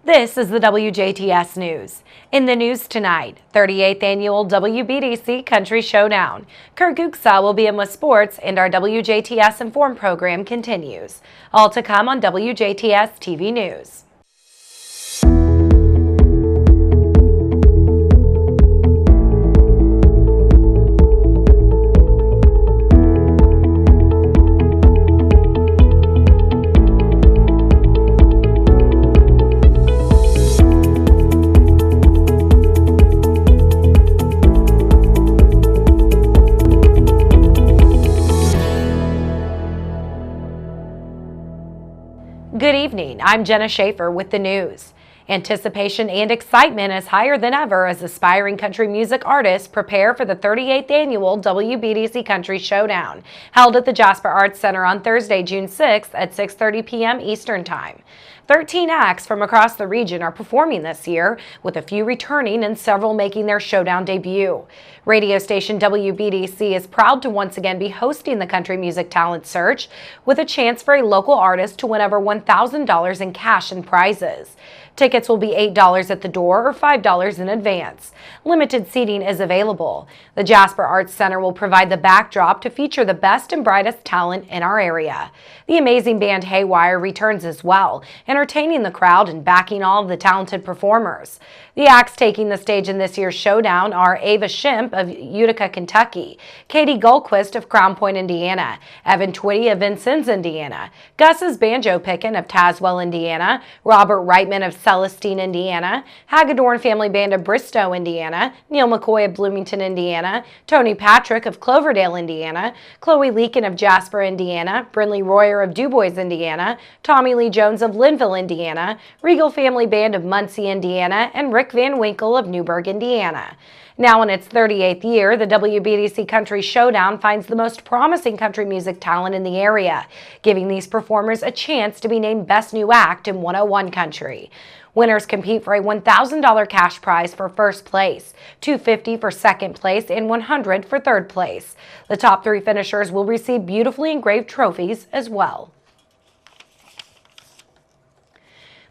This is the WJTS News. In the news tonight, 38th Annual WBDC Country Showdown. Kurt Guksa will be in with sports, and our WJTS Inform program continues. All to come on WJTS TV News. Good evening, I'm Jenna Schaffer with the news. Anticipation and excitement is higher than ever as aspiring country music artists prepare for the 38th Annual WBDC Country Showdown, held at the Jasper Arts Center on Thursday, June 6th at 6:30 p.m. Eastern Time. 13 acts from across the region are performing this year, with a few returning and several making their showdown debut. Radio station WBDC is proud to once again be hosting the Country Music Talent Search, with a chance for a local artist to win over $1,000 in cash and prizes. Tickets will be $8 at the door or $5 in advance. Limited seating is available. The Jasper Arts Center will provide the backdrop to feature the best and brightest talent in our area. The amazing band Haywire returns as well, entertaining the crowd and backing all of the talented performers. The acts taking the stage in this year's showdown are Ava Shimp of Utica, Kentucky, Katie Goldquist of Crown Point, Indiana, Evan Twitty of Vincennes, Indiana, Gus's Banjo Pickin' of Tazewell, Indiana, Robert Reitman of Celestine, Indiana, Hagedorn Family Band of Bristow, Indiana, Neil McCoy of Bloomington, Indiana, Tony Patrick of Cloverdale, Indiana, Chloe Leakin of Jasper, Indiana, Brinley Royer of DuBois, Indiana, Tommy Lee Jones of Linville, Indiana, Regal Family Band of Muncie, Indiana, and Rick Van Winkle of Newburgh, Indiana. Now in its 38th year, the WBDC Country Showdown finds the most promising country music talent in the area, giving these performers a chance to be named Best New Act in 101 Country. Winners compete for a $1,000 cash prize for first place, $250 for second place, and $100 for third place. The top three finishers will receive beautifully engraved trophies as well.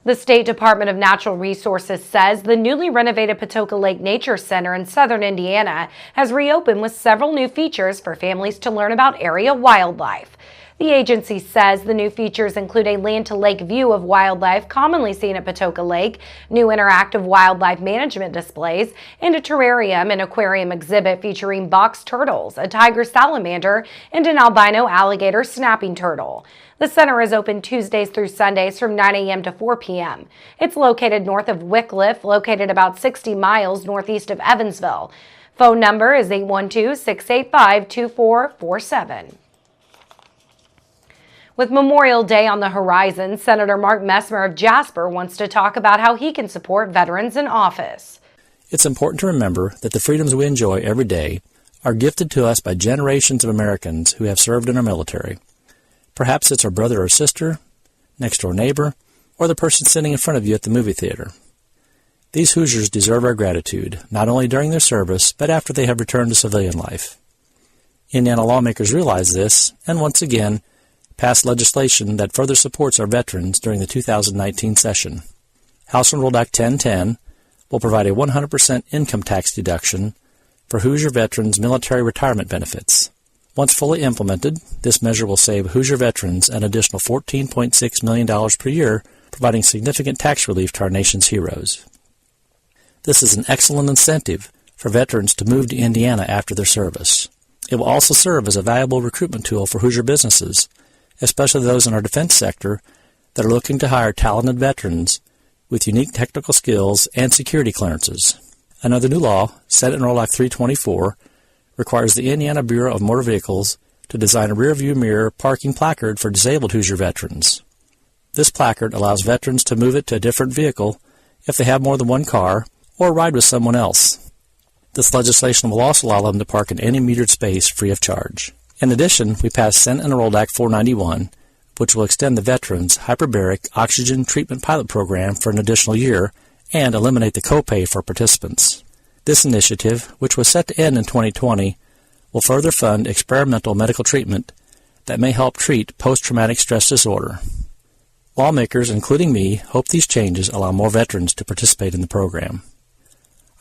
The State Department of Natural Resources says the newly renovated Patoka Lake Nature Center in southern Indiana has reopened with several new features for families to learn about area wildlife. The agency says the new features include a land-to-lake view of wildlife commonly seen at Patoka Lake, new interactive wildlife management displays, and a terrarium and aquarium exhibit featuring box turtles, a tiger salamander, and an albino alligator snapping turtle. The center is open Tuesdays through Sundays from 9 a.m. to 4 p.m. It's located north of Wickliffe, located about 60 miles northeast of Evansville. Phone number is 812-685-2447. With Memorial Day on the horizon, Senator Mark Mesmer of Jasper wants to talk about how he can support veterans in office. It's important to remember that the freedoms we enjoy every day are gifted to us by generations of Americans who have served in our military. Perhaps it's our brother or sister, next-door neighbor, or the person sitting in front of you at the movie theater. These Hoosiers deserve our gratitude, not only during their service, but after they have returned to civilian life. Indiana lawmakers realize this, and once again, passed legislation that further supports our veterans during the 2019 session. House Enrolled Act 1010 will provide a 100% income tax deduction for Hoosier veterans' military retirement benefits. Once fully implemented, this measure will save Hoosier veterans an additional $14.6 million per year, providing significant tax relief to our nation's heroes. This is an excellent incentive for veterans to move to Indiana after their service. It will also serve as a valuable recruitment tool for Hoosier businesses, especially those in our defense sector that are looking to hire talented veterans with unique technical skills and security clearances. Another new law, Senate Enrolled Act 324, requires the Indiana Bureau of Motor Vehicles to design a rear-view mirror parking placard for disabled Hoosier veterans. This placard allows veterans to move it to a different vehicle if they have more than one car or ride with someone else. This legislation will also allow them to park in any metered space free of charge. In addition, we passed Senate Enrolled Act 491, which will extend the Veterans Hyperbaric Oxygen Treatment Pilot Program for an additional year and eliminate the copay for participants. This initiative, which was set to end in 2020, will further fund experimental medical treatment that may help treat post-traumatic stress disorder. Lawmakers, including me, hope these changes allow more veterans to participate in the program.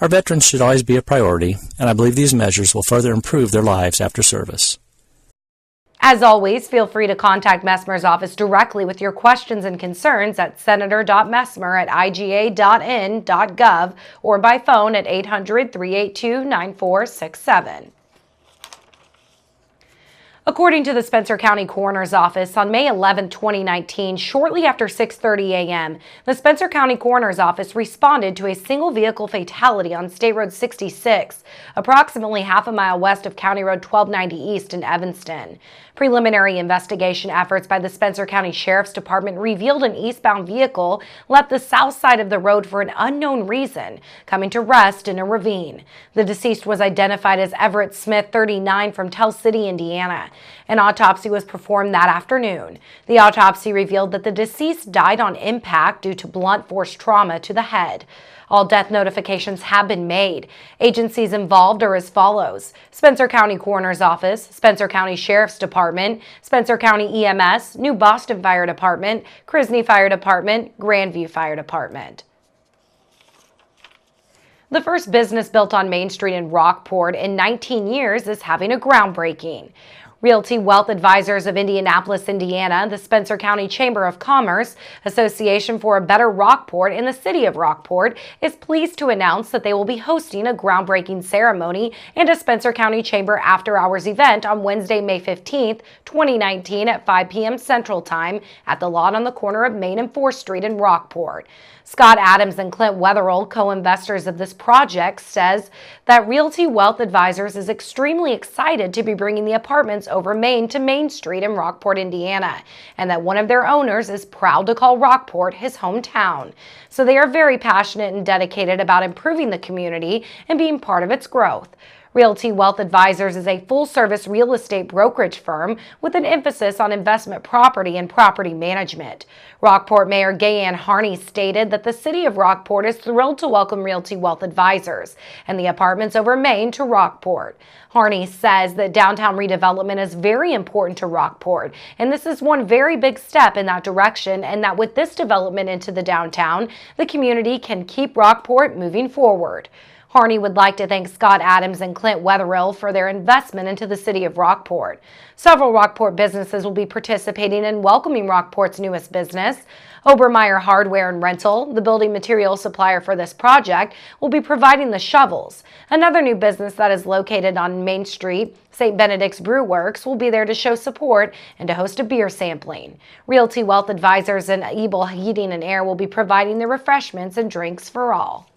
Our veterans should always be a priority, and I believe these measures will further improve their lives after service. As always, feel free to contact Mesmer's office directly with your questions and concerns at senator.mesmer@iga.in.gov or by phone at 800-382-9467. According to the Spencer County Coroner's Office, on May 11, 2019, shortly after 6:30 a.m., the Spencer County Coroner's Office responded to a single vehicle fatality on State Road 66, approximately half a mile west of County Road 1290 East in Evanston. Preliminary investigation efforts by the Spencer County Sheriff's Department revealed an eastbound vehicle left the south side of the road for an unknown reason, coming to rest in a ravine. The deceased was identified as Everett Smith, 39, from Tell City, Indiana. An autopsy was performed that afternoon. The autopsy revealed that the deceased died on impact due to blunt force trauma to the head. All death notifications have been made. Agencies involved are as follows: Spencer County Coroner's Office, Spencer County Sheriff's Department, Spencer County EMS, New Boston Fire Department, Crisney Fire Department, Grandview Fire Department. The first business built on Main Street in Rockport in 19 years is having a groundbreaking. Realty Wealth Advisors of Indianapolis, Indiana, the Spencer County Chamber of Commerce, Association for a Better Rockport, and the City of Rockport is pleased to announce that they will be hosting a groundbreaking ceremony and a Spencer County Chamber after-hours event on Wednesday, May 15, 2019 at 5 p.m. Central Time at the lot on the corner of Main and 4th Street in Rockport. Scott Adams and Clint Wetherill, co-investors of this project, says that Realty Wealth Advisors is extremely excited to be bringing the apartments over Main to Main Street in Rockport, Indiana, and that one of their owners is proud to call Rockport his hometown. So they are very passionate and dedicated about improving the community and being part of its growth. Realty Wealth Advisors is a full-service real estate brokerage firm with an emphasis on investment property and property management. Rockport Mayor Gayanne Harney stated that the city of Rockport is thrilled to welcome Realty Wealth Advisors and the apartments over Main to Rockport. Harney says that downtown redevelopment is very important to Rockport, and this is one very big step in that direction, and that with this development into the downtown, the community can keep Rockport moving forward. Harney would like to thank Scott Adams and Clint Wetherill for their investment into the city of Rockport. Several Rockport businesses will be participating in welcoming Rockport's newest business. Obermeyer Hardware and Rental, the building material supplier for this project, will be providing the shovels. Another new business that is located on Main Street, St. Benedict's Brew Works, will be there to show support and to host a beer sampling. Realty Wealth Advisors and Ebel Heating and Air will be providing the refreshments and drinks for all.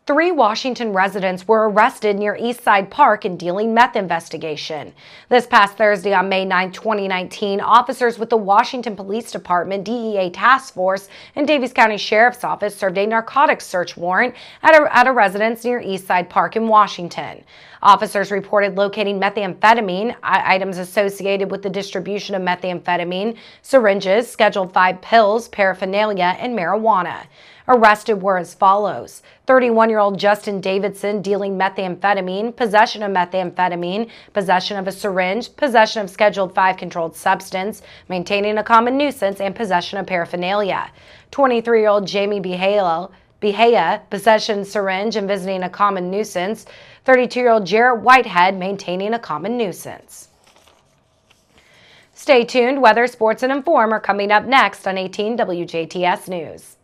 3 Washington residents were arrested near Eastside Park in dealing meth investigation. This past Thursday on May 9, 2019, officers with the Washington Police Department, DEA Task Force, and Daviess County Sheriff's Office served a narcotics search warrant at a residence near Eastside Park in Washington. Officers reported locating methamphetamine, items associated with the distribution of methamphetamine, syringes, Schedule 5 pills, paraphernalia, and marijuana. Arrested were as follows: 31-year-old Justin Davidson dealing methamphetamine, possession of methamphetamine, possession of a syringe, possession of Scheduled 5 controlled substance, maintaining a common nuisance, and possession of paraphernalia. 23-year-old Jamie Behaya, possession syringe and visiting a common nuisance. 32-year-old Jarrett Whitehead, maintaining a common nuisance. Stay tuned. Weather, sports, and inform are coming up next on 18 WJTS News.